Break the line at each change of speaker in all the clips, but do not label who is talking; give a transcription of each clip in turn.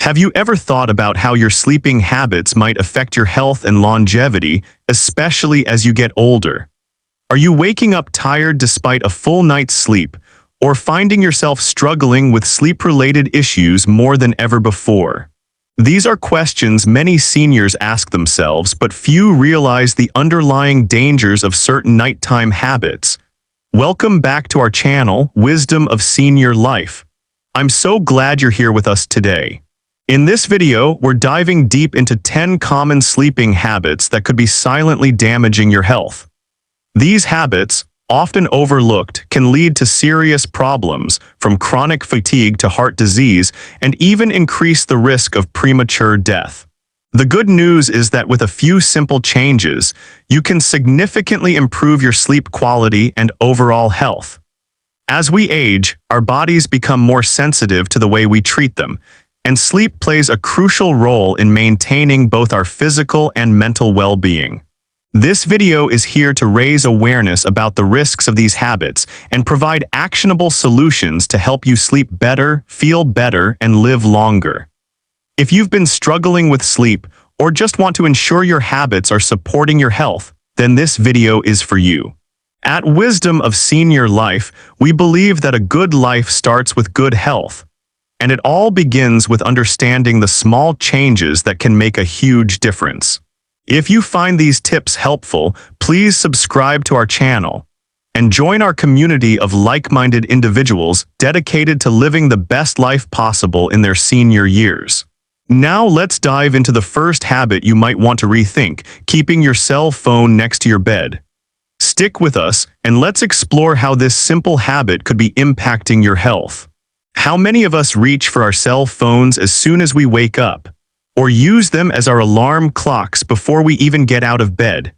Have you ever thought about how your sleeping habits might affect your health and longevity, especially as you get older? Are you waking up tired despite a full night's sleep, or finding yourself struggling with sleep-related issues more than ever before? These are questions many seniors ask themselves, but few realize the underlying dangers of certain nighttime habits. Welcome back to our channel, Wisdom of Senior Life. I'm so glad you're here with us today. In this video, we're diving deep into 10 common sleeping habits that could be silently damaging your health. These habits, often overlooked, can lead to serious problems, from chronic fatigue to heart disease, and even increase the risk of premature death. The good news is that with a few simple changes, you can significantly improve your sleep quality and overall health. As we age, our bodies become more sensitive to the way we treat them, and sleep plays a crucial role in maintaining both our physical and mental well-being. This video is here to raise awareness about the risks of these habits and provide actionable solutions to help you sleep better, feel better, and live longer. If you've been struggling with sleep or just want to ensure your habits are supporting your health, then this video is for you. At Wisdom of Senior Life, we believe that a good life starts with good health. And it all begins with understanding the small changes that can make a huge difference. If you find these tips helpful, please subscribe to our channel and join our community of like-minded individuals dedicated to living the best life possible in their senior years. Now let's dive into the first habit you might want to rethink: keeping your cell phone next to your bed. Stick with us and let's explore how this simple habit could be impacting your health. How many of us reach for our cell phones as soon as we wake up, or use them as our alarm clocks before we even get out of bed?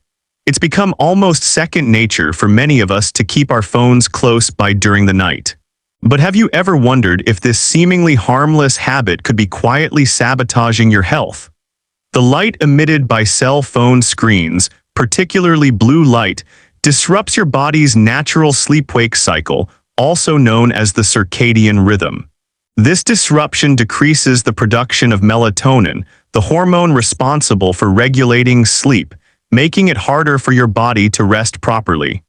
It's become almost second nature for many of us to keep our phones close by during the night. But have you ever wondered if this seemingly harmless habit could be quietly sabotaging your health? The light emitted by cell phone screens, particularly blue light, disrupts your body's natural sleep-wake cycle, also known as the circadian rhythm. This disruption decreases the production of melatonin, the hormone responsible for regulating sleep, making it harder for your body to rest properly.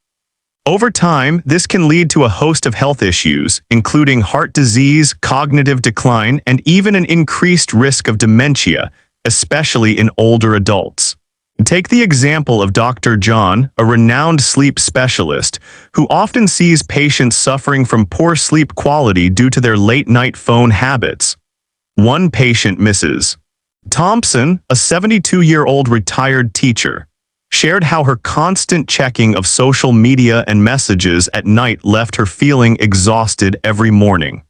Over time, this can lead to a host of health issues, including heart disease, cognitive decline, and even an increased risk of dementia, especially in older adults. Take the example of Dr. John, a renowned sleep specialist, who often sees patients suffering from poor sleep quality due to their late-night phone habits. One patient, Mrs. Thompson, a 72-year-old retired teacher, shared how her constant checking of social media and messages at night left her feeling exhausted every morning.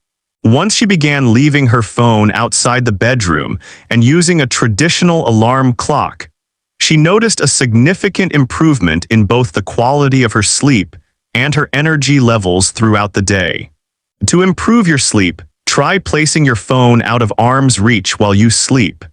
Once she began leaving her phone outside the bedroom and using a traditional alarm clock, she noticed a significant improvement in both the quality of her sleep and her energy levels throughout the day. To improve your sleep, try placing your phone out of arm's reach while you sleep.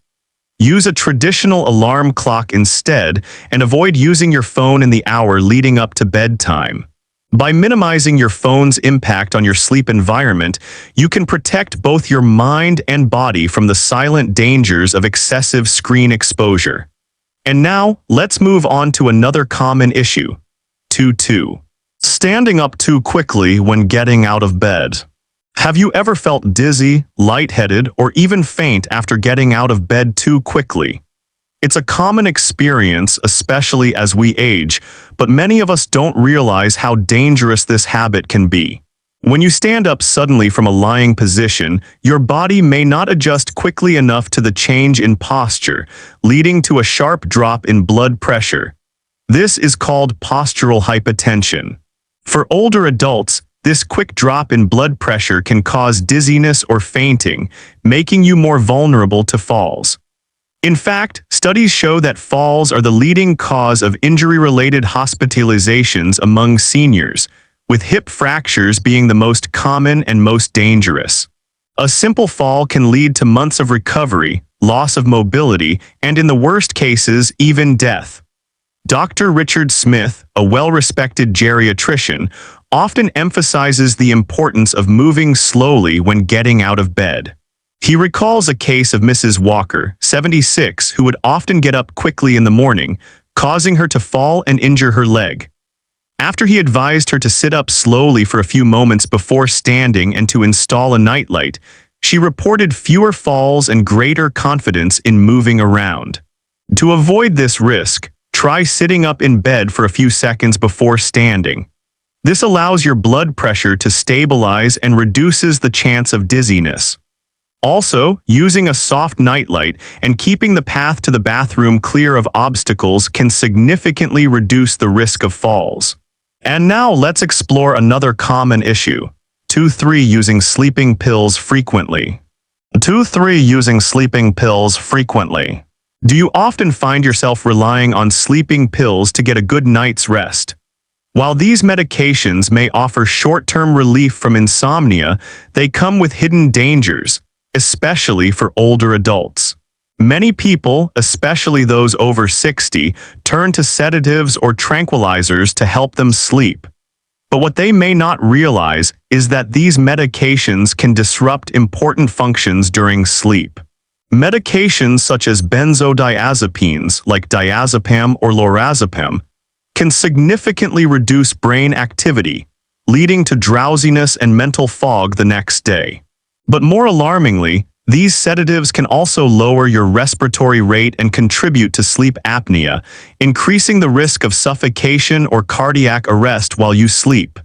Use a traditional alarm clock instead, and avoid using your phone in the hour leading up to bedtime. By minimizing your phone's impact on your sleep environment, you can protect both your mind and body from the silent dangers of excessive screen exposure. And now, let's move on to another common issue. 2. Standing up too quickly when getting out of bed. Have you ever felt dizzy, lightheaded, or even faint after getting out of bed too quickly? It's a common experience, especially as we age, but many of us don't realize how dangerous this habit can be. When you stand up suddenly from a lying position, your body may not adjust quickly enough to the change in posture, leading to a sharp drop in blood pressure. This is called postural hypotension. For older adults, this quick drop in blood pressure can cause dizziness or fainting, making you more vulnerable to falls. In fact, studies show that falls are the leading cause of injury-related hospitalizations among seniors, with hip fractures being the most common and most dangerous. A simple fall can lead to months of recovery, loss of mobility, and in the worst cases, even death. Dr. Richard Smith, a well-respected geriatrician, often emphasizes the importance of moving slowly when getting out of bed. He recalls a case of Mrs. Walker, 76, who would often get up quickly in the morning, causing her to fall and injure her leg. After he advised her to sit up slowly for a few moments before standing and to install a nightlight, she reported fewer falls and greater confidence in moving around. To avoid this risk, try sitting up in bed for a few seconds before standing. This allows your blood pressure to stabilize and reduces the chance of dizziness. Also, using a soft nightlight and keeping the path to the bathroom clear of obstacles can significantly reduce the risk of falls. And now let's explore another common issue. 2-3 Using sleeping pills frequently. 2-3 Using sleeping pills frequently. Do you often find yourself relying on sleeping pills to get a good night's rest? While these medications may offer short-term relief from insomnia, they come with hidden dangers, especially for older adults. Many people, especially those over 60, turn to sedatives or tranquilizers to help them sleep. But what they may not realize is that these medications can disrupt important functions during sleep. Medications such as benzodiazepines like diazepam or lorazepam can significantly reduce brain activity, leading to drowsiness and mental fog the next day. But more alarmingly, these sedatives can also lower your respiratory rate and contribute to sleep apnea, increasing the risk of suffocation or cardiac arrest while you sleep.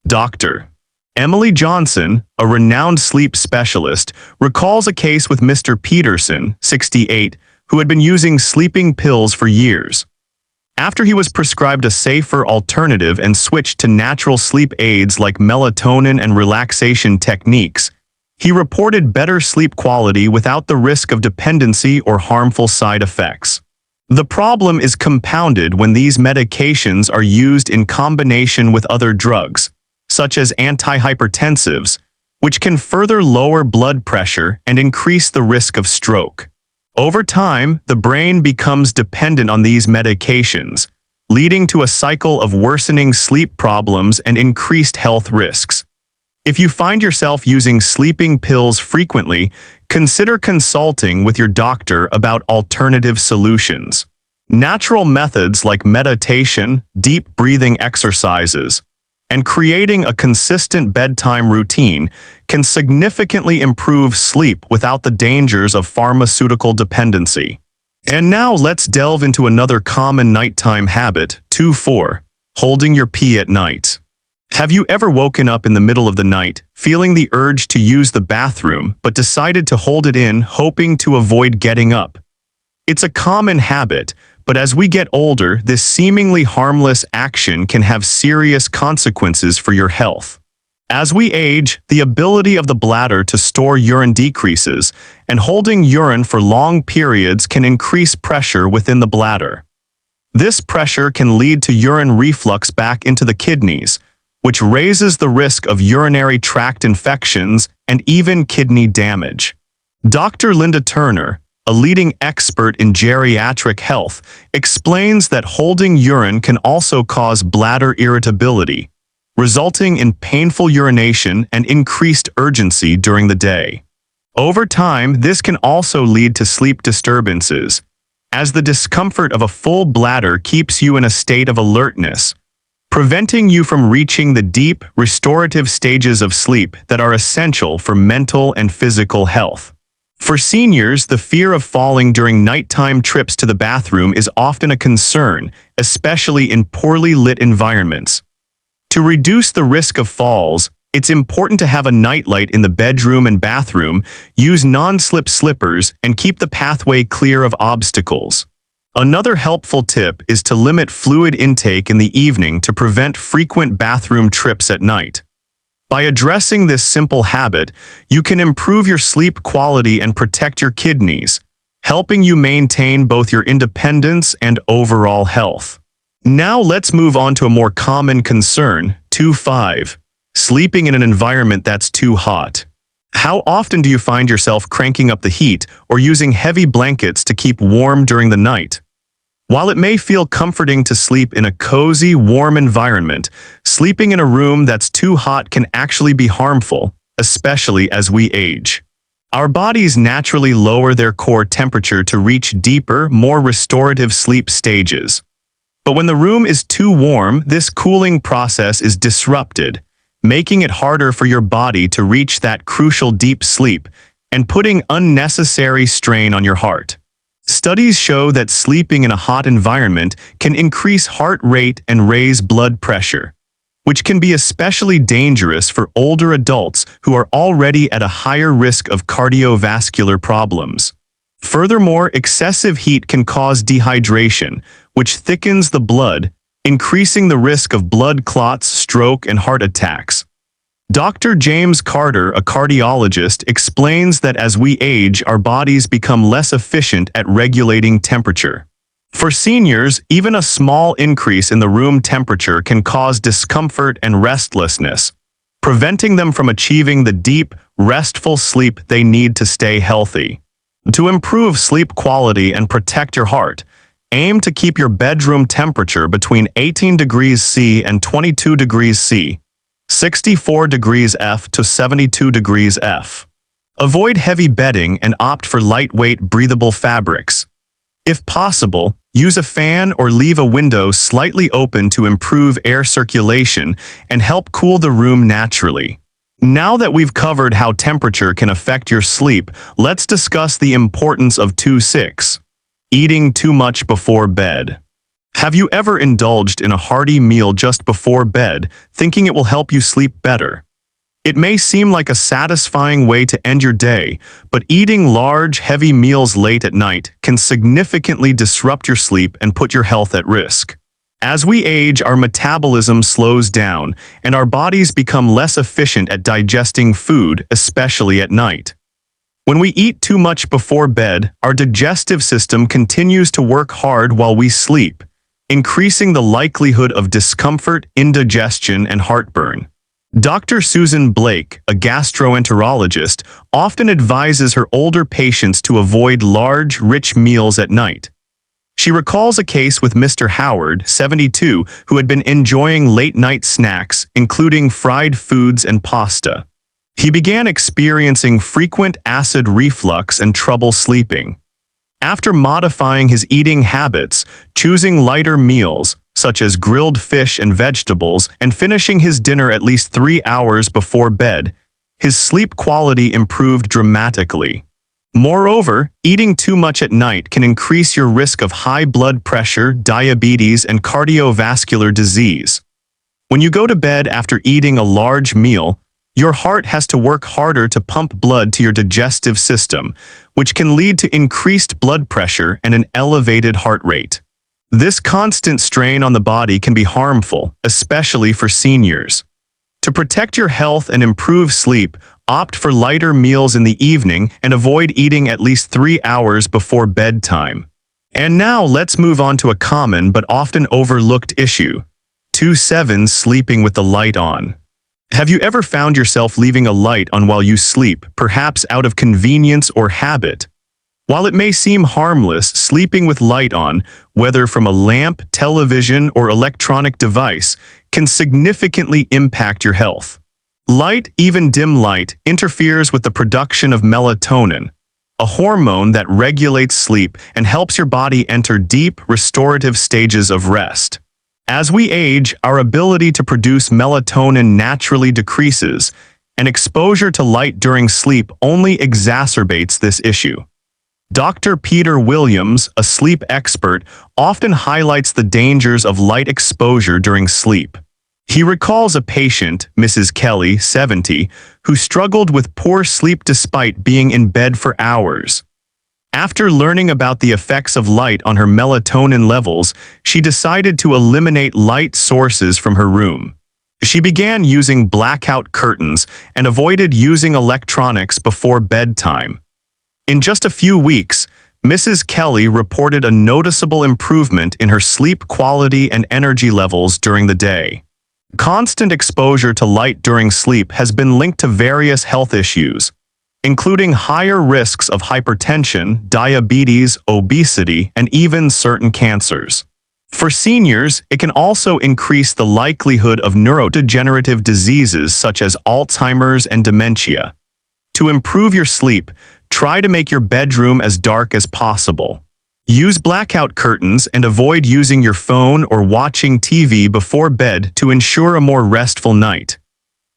Dr. Emily Johnson, a renowned sleep specialist, recalls a case with Mr. Peterson, 68, who had been using sleeping pills for years. After he was prescribed a safer alternative and switched to natural sleep aids like melatonin and relaxation techniques, he reported better sleep quality without the risk of dependency or harmful side effects. The problem is compounded when these medications are used in combination with other drugs, such as antihypertensives, which can further lower blood pressure and increase the risk of stroke. Over time, the brain becomes dependent on these medications, leading to a cycle of worsening sleep problems and increased health risks. If you find yourself using sleeping pills frequently, consider consulting with your doctor about alternative solutions. Natural methods like meditation, deep breathing exercises, and creating a consistent bedtime routine can significantly improve sleep without the dangers of pharmaceutical dependency. And now let's delve into another common nighttime habit, 2-4, holding your pee at night. Have you ever woken up in the middle of the night, feeling the urge to use the bathroom, but decided to hold it in, hoping to avoid getting up? It's a common habit, but as we get older, this seemingly harmless action can have serious consequences for your health. As we age, the ability of the bladder to store urine decreases, and holding urine for long periods can increase pressure within the bladder. This pressure can lead to urine reflux back into the kidneys, which raises the risk of urinary tract infections and even kidney damage. Dr. Linda Turner, a leading expert in geriatric health, explains that holding urine can also cause bladder irritability, resulting in painful urination and increased urgency during the day. Over time, this can also lead to sleep disturbances, as the discomfort of a full bladder keeps you in a state of alertness, preventing you from reaching the deep, restorative stages of sleep that are essential for mental and physical health. For seniors, the fear of falling during nighttime trips to the bathroom is often a concern, especially in poorly lit environments. To reduce the risk of falls, it's important to have a nightlight in the bedroom and bathroom, use non-slip slippers, and keep the pathway clear of obstacles. Another helpful tip is to limit fluid intake in the evening to prevent frequent bathroom trips at night. By addressing this simple habit, you can improve your sleep quality and protect your kidneys, helping you maintain both your independence and overall health. Now let's move on to a more common concern, 2-5, sleeping in an environment that's too hot. How often do you find yourself cranking up the heat or using heavy blankets to keep warm during the night? While it may feel comforting to sleep in a cozy, warm environment, sleeping in a room that's too hot can actually be harmful, especially as we age. Our bodies naturally lower their core temperature to reach deeper, more restorative sleep stages. But when the room is too warm, this cooling process is disrupted, making it harder for your body to reach that crucial deep sleep and putting unnecessary strain on your heart. Studies show that sleeping in a hot environment can increase heart rate and raise blood pressure, which can be especially dangerous for older adults who are already at a higher risk of cardiovascular problems. Furthermore, excessive heat can cause dehydration, which thickens the blood, increasing the risk of blood clots, stroke, and heart attacks. Dr. James Carter, a cardiologist, explains that as we age, our bodies become less efficient at regulating temperature. For seniors, even a small increase in the room temperature can cause discomfort and restlessness, preventing them from achieving the deep, restful sleep they need to stay healthy. To improve sleep quality and protect your heart, aim to keep your bedroom temperature between 18 degrees C and 22 degrees C, 64 degrees F to 72 degrees F. Avoid heavy bedding and opt for lightweight, breathable fabrics. If possible, use a fan or leave a window slightly open to improve air circulation and help cool the room naturally. Now that we've covered how temperature can affect your sleep, let's discuss the importance of 2-6. Eating too much before bed. Have you ever indulged in a hearty meal just before bed, thinking it will help you sleep better? It may seem like a satisfying way to end your day, but eating large, heavy meals late at night can significantly disrupt your sleep and put your health at risk. As we age, our metabolism slows down, and our bodies become less efficient at digesting food, especially at night. When we eat too much before bed, our digestive system continues to work hard while we sleep, increasing the likelihood of discomfort, indigestion, and heartburn. Dr. Susan Blake, a gastroenterologist, often advises her older patients to avoid large, rich meals at night. She recalls a case with Mr. Howard, 72, who had been enjoying late-night snacks, including fried foods and pasta. He began experiencing frequent acid reflux and trouble sleeping. After modifying his eating habits, choosing lighter meals, such as grilled fish and vegetables, and finishing his dinner at least 3 hours before bed, his sleep quality improved dramatically. Moreover, eating too much at night can increase your risk of high blood pressure, diabetes, and cardiovascular disease. When you go to bed after eating a large meal, your heart has to work harder to pump blood to your digestive system, which can lead to increased blood pressure and an elevated heart rate. This constant strain on the body can be harmful, especially for seniors. To protect your health and improve sleep, opt for lighter meals in the evening and avoid eating at least 3 hours before bedtime. And now let's move on to a common but often overlooked issue: 2-7 sleeping with the light on. Have you ever found yourself leaving a light on while you sleep, perhaps out of convenience or habit? While it may seem harmless, sleeping with light on, whether from a lamp, television, or electronic device, can significantly impact your health. Light, even dim light, interferes with the production of melatonin, a hormone that regulates sleep and helps your body enter deep, restorative stages of rest. As we age, our ability to produce melatonin naturally decreases, and exposure to light during sleep only exacerbates this issue. Dr. Peter Williams, a sleep expert, often highlights the dangers of light exposure during sleep. He recalls a patient, Mrs. Kelly, 70, who struggled with poor sleep despite being in bed for hours. After learning about the effects of light on her melatonin levels, she decided to eliminate light sources from her room. She began using blackout curtains and avoided using electronics before bedtime. In just a few weeks, Mrs. Kelly reported a noticeable improvement in her sleep quality and energy levels during the day. Constant exposure to light during sleep has been linked to various health issues, including higher risks of hypertension, diabetes, obesity, and even certain cancers. For seniors, it can also increase the likelihood of neurodegenerative diseases such as Alzheimer's and dementia. To improve your sleep, try to make your bedroom as dark as possible. Use blackout curtains and avoid using your phone or watching TV before bed to ensure a more restful night.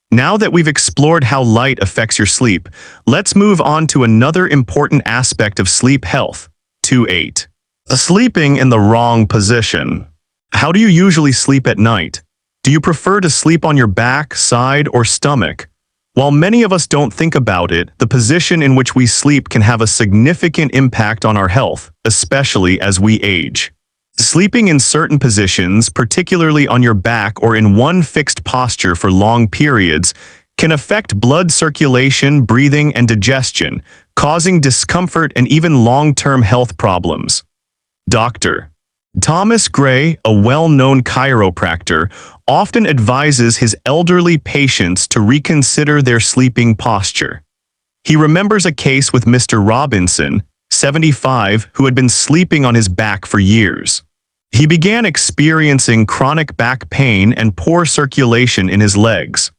Now that we've explored how light affects your sleep, let's move on to another important aspect of sleep health. 2.8. Sleeping in the wrong position. How do you usually sleep at night? Do you prefer to sleep on your back, side, or stomach? While many of us don't think about it, the position in which we sleep can have a significant impact on our health, especially as we age. Sleeping in certain positions, particularly on your back or in one fixed posture for long periods, can affect blood circulation, breathing, and digestion, causing discomfort and even long-term health problems. Dr. Thomas Gray, a well-known chiropractor, often advises his elderly patients to reconsider their sleeping posture. He remembers a case with Mr. Robinson, 75, who had been sleeping on his back for years. He began experiencing chronic back pain and poor circulation in his legs.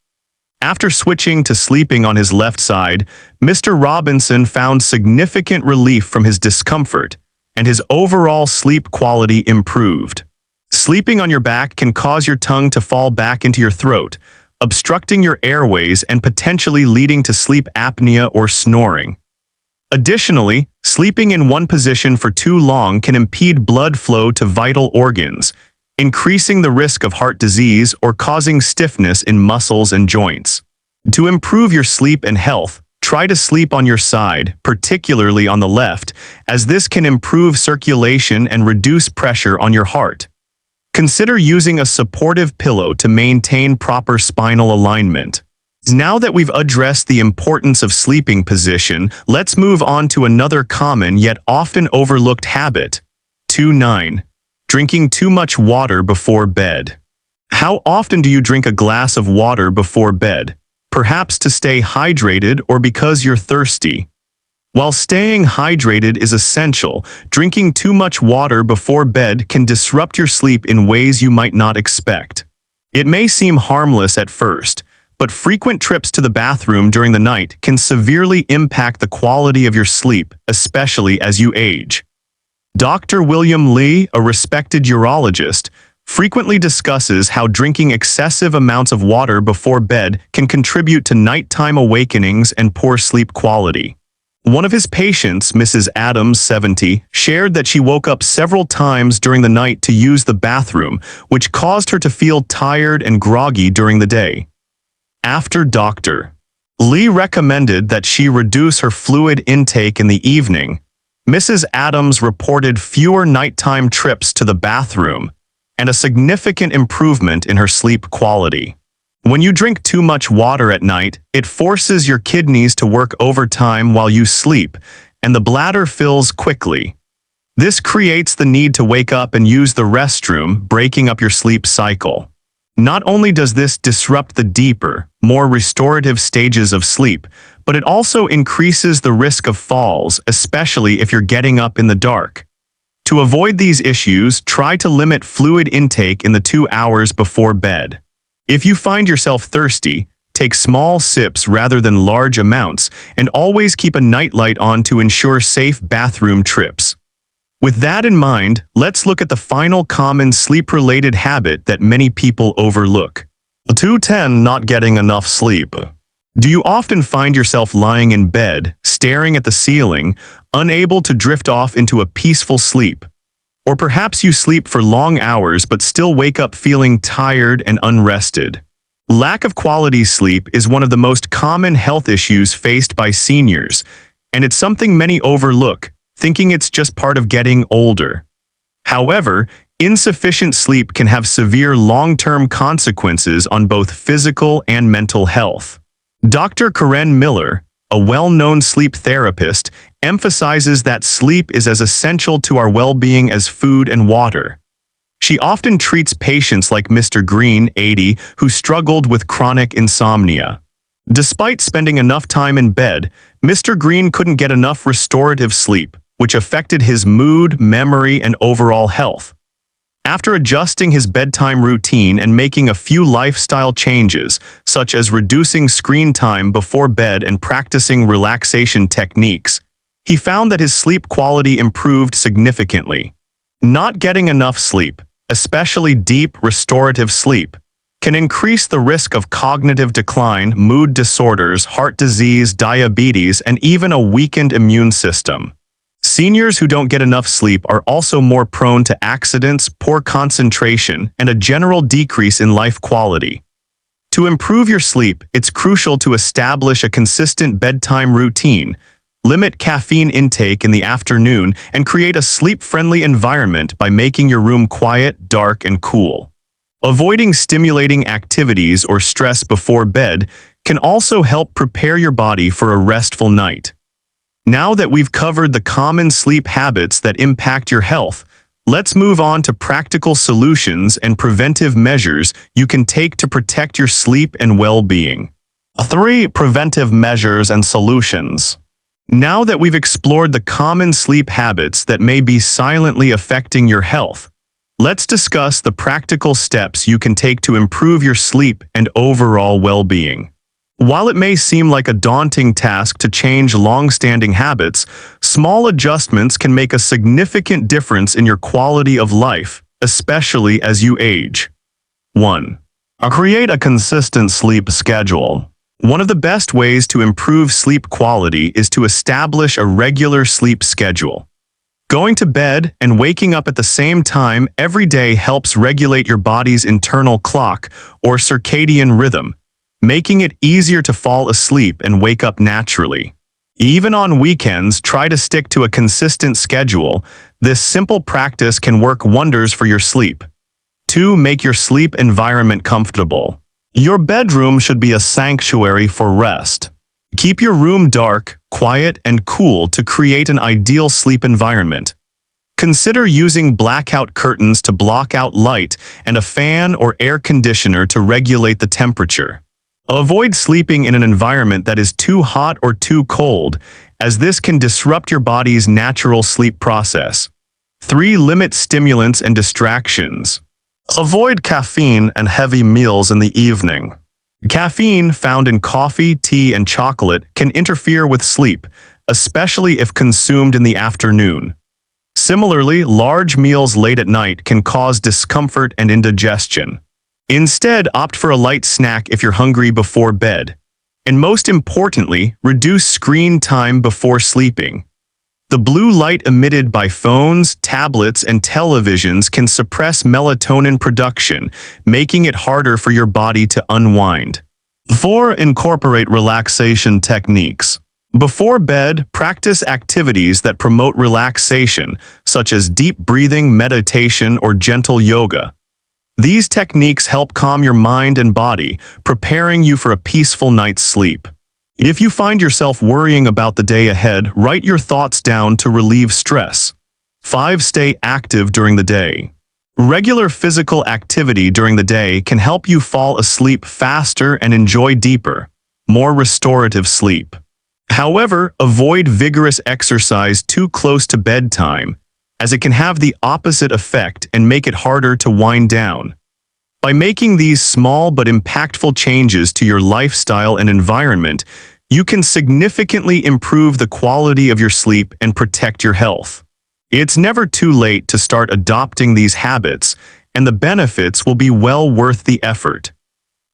After switching to sleeping on his left side, Mr. Robinson found significant relief from his discomfort, and his overall sleep quality improved. Sleeping on your back can cause your tongue to fall back into your throat, obstructing your airways and potentially leading to sleep apnea or snoring. Additionally, sleeping in one position for too long can impede blood flow to vital organs, increasing the risk of heart disease or causing stiffness in muscles and joints. To improve your sleep and health, try to sleep on your side, particularly on the left, as this can improve circulation and reduce pressure on your heart. Consider using a supportive pillow to maintain proper spinal alignment. Now that we've addressed the importance of sleeping position, let's move on to another common yet often overlooked habit. 2.9. Drinking too much water before bed. How often do you drink a glass of water before bed? Perhaps to stay hydrated or because you're thirsty. While staying hydrated is essential, drinking too much water before bed can disrupt your sleep in ways you might not expect. It may seem harmless at first, but frequent trips to the bathroom during the night can severely impact the quality of your sleep, especially as you age. Dr. William Lee, a respected urologist, frequently discusses how drinking excessive amounts of water before bed can contribute to nighttime awakenings and poor sleep quality. One of his patients, Mrs. Adams, 70, shared that she woke up several times during the night to use the bathroom, which caused her to feel tired and groggy during the day. After Dr. Lee recommended that she reduce her fluid intake in the evening, Mrs. Adams reported fewer nighttime trips to the bathroom and a significant improvement in her sleep quality. When you drink too much water at night, it forces your kidneys to work overtime while you sleep, and the bladder fills quickly. This creates the need to wake up and use the restroom, breaking up your sleep cycle. Not only does this disrupt the deeper, more restorative stages of sleep, but it also increases the risk of falls, especially if you're getting up in the dark. To avoid these issues, try to limit fluid intake in the 2 hours before bed. If you find yourself thirsty, take small sips rather than large amounts, and always keep a nightlight on to ensure safe bathroom trips. With that in mind, let's look at the final common sleep-related habit that many people overlook. 2.10. Not getting enough sleep. Do you often find yourself lying in bed, staring at the ceiling, unable to drift off into a peaceful sleep? Or perhaps you sleep for long hours but still wake up feeling tired and unrested. Lack of quality sleep is one of the most common health issues faced by seniors, and it's something many overlook, thinking it's just part of getting older. However, insufficient sleep can have severe long-term consequences on both physical and mental health. Dr. Karen Miller, a well-known sleep therapist, emphasizes that sleep is as essential to our well-being as food and water. She often treats patients like Mr. Green, 80, who struggled with chronic insomnia. Despite spending enough time in bed, Mr. Green couldn't get enough restorative sleep, which affected his mood, memory, and overall health. After adjusting his bedtime routine and making a few lifestyle changes, such as reducing screen time before bed and practicing relaxation techniques, he found that his sleep quality improved significantly. Not getting enough sleep, especially deep, restorative sleep, can increase the risk of cognitive decline, mood disorders, heart disease, diabetes, and even a weakened immune system. Seniors who don't get enough sleep are also more prone to accidents, poor concentration, and a general decrease in life quality. To improve your sleep, it's crucial to establish a consistent bedtime routine, limit caffeine intake in the afternoon, and create a sleep-friendly environment by making your room quiet, dark, and cool. Avoiding stimulating activities or stress before bed can also help prepare your body for a restful night. Now that we've covered the common sleep habits that impact your health, let's move on to practical solutions and preventive measures you can take to protect your sleep and well-being. 3. Preventive measures and solutions. Now that we've explored the common sleep habits that may be silently affecting your health, let's discuss the practical steps you can take to improve your sleep and overall well-being. While it may seem like a daunting task to change long-standing habits, small adjustments can make a significant difference in your quality of life, especially as you age. 1. Create a consistent sleep schedule. One of the best ways to improve sleep quality is to establish a regular sleep schedule. Going to bed and waking up at the same time every day helps regulate your body's internal clock or circadian rhythm, making it easier to fall asleep and wake up naturally. Even on weekends, try to stick to a consistent schedule. This simple practice can work wonders for your sleep. 2. Make your sleep environment comfortable. Your bedroom should be a sanctuary for rest. Keep your room dark, quiet, and cool to create an ideal sleep environment. Consider using blackout curtains to block out light and a fan or air conditioner to regulate the temperature. Avoid sleeping in an environment that is too hot or too cold, as this can disrupt your body's natural sleep process. 3. Limit stimulants and distractions. Avoid caffeine and heavy meals in the evening. Caffeine, found in coffee, tea, and chocolate, can interfere with sleep, especially if consumed in the afternoon. Similarly, large meals late at night can cause discomfort and indigestion. Instead, opt for a light snack if you're hungry before bed. And most importantly, reduce screen time before sleeping. The blue light emitted by phones, tablets, and televisions can suppress melatonin production, making it harder for your body to unwind. 4. Incorporate relaxation techniques. Before bed, practice activities that promote relaxation, such as deep breathing, meditation, or gentle yoga. These techniques help calm your mind and body, preparing you for a peaceful night's sleep. If you find yourself worrying about the day ahead, write your thoughts down to relieve stress. 5. Stay active during the day. Regular physical activity during the day can help you fall asleep faster and enjoy deeper, more restorative sleep. However, avoid vigorous exercise too close to bedtime, as it can have the opposite effect and make it harder to wind down. By making these small but impactful changes to your lifestyle and environment, you can significantly improve the quality of your sleep and protect your health. It's never too late to start adopting these habits, and the benefits will be well worth the effort.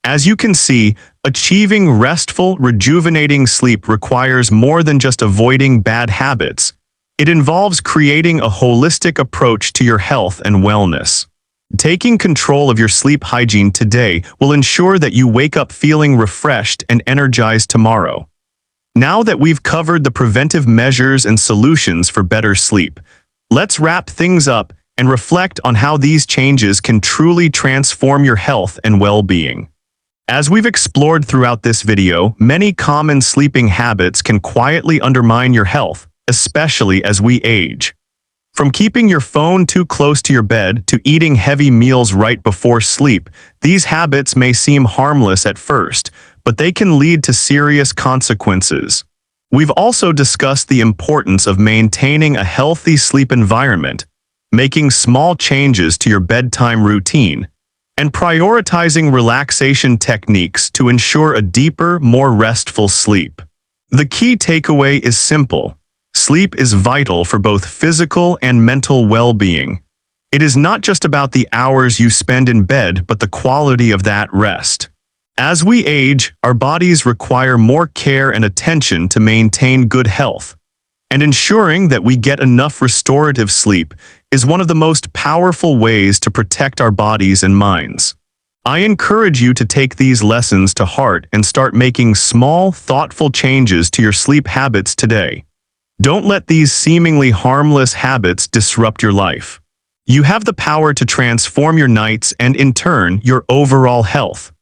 As you can see, achieving restful, rejuvenating sleep requires more than just avoiding bad habits. It involves creating a holistic approach to your health and wellness. Taking control of your sleep hygiene today will ensure that you wake up feeling refreshed and energized tomorrow. Now that we've covered the preventive measures and solutions for better sleep, let's wrap things up and reflect on how these changes can truly transform your health and well-being. As we've explored throughout this video, many common sleeping habits can quietly undermine your health, especially as we age. From keeping your phone too close to your bed to eating heavy meals right before sleep, these habits may seem harmless at first, but they can lead to serious consequences. We've also discussed the importance of maintaining a healthy sleep environment, making small changes to your bedtime routine, and prioritizing relaxation techniques to ensure a deeper, more restful sleep. The key takeaway is simple. Sleep is vital for both physical and mental well-being. It is not just about the hours you spend in bed, but the quality of that rest. As we age, our bodies require more care and attention to maintain good health, and ensuring that we get enough restorative sleep is one of the most powerful ways to protect our bodies and minds. I encourage you to take these lessons to heart and start making small, thoughtful changes to your sleep habits today. Don't let these seemingly harmless habits disrupt your life. You have the power to transform your nights and, in turn, your overall health.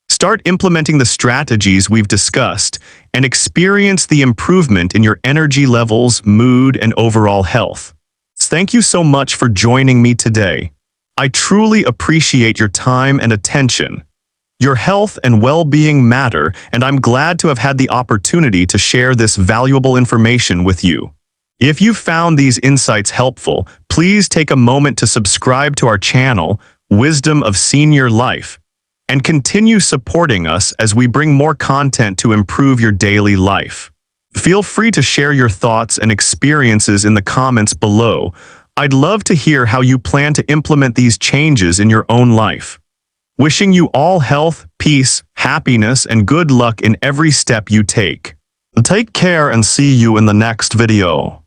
Start implementing the strategies we've discussed and experience the improvement in your energy levels, mood, and overall health. Thank you so much for joining me today. I truly appreciate your time and attention. Your health and well-being matter, and I'm glad to have had the opportunity to share this valuable information with you. If you found these insights helpful, please take a moment to subscribe to our channel, Wisdom of Senior Life, and continue supporting us as we bring more content to improve your daily life. Feel free to share your thoughts and experiences in the comments below. I'd love to hear how you plan to implement these changes in your own life. Wishing you all health, peace, happiness, and good luck in every step you take. Take care and see you in the next video.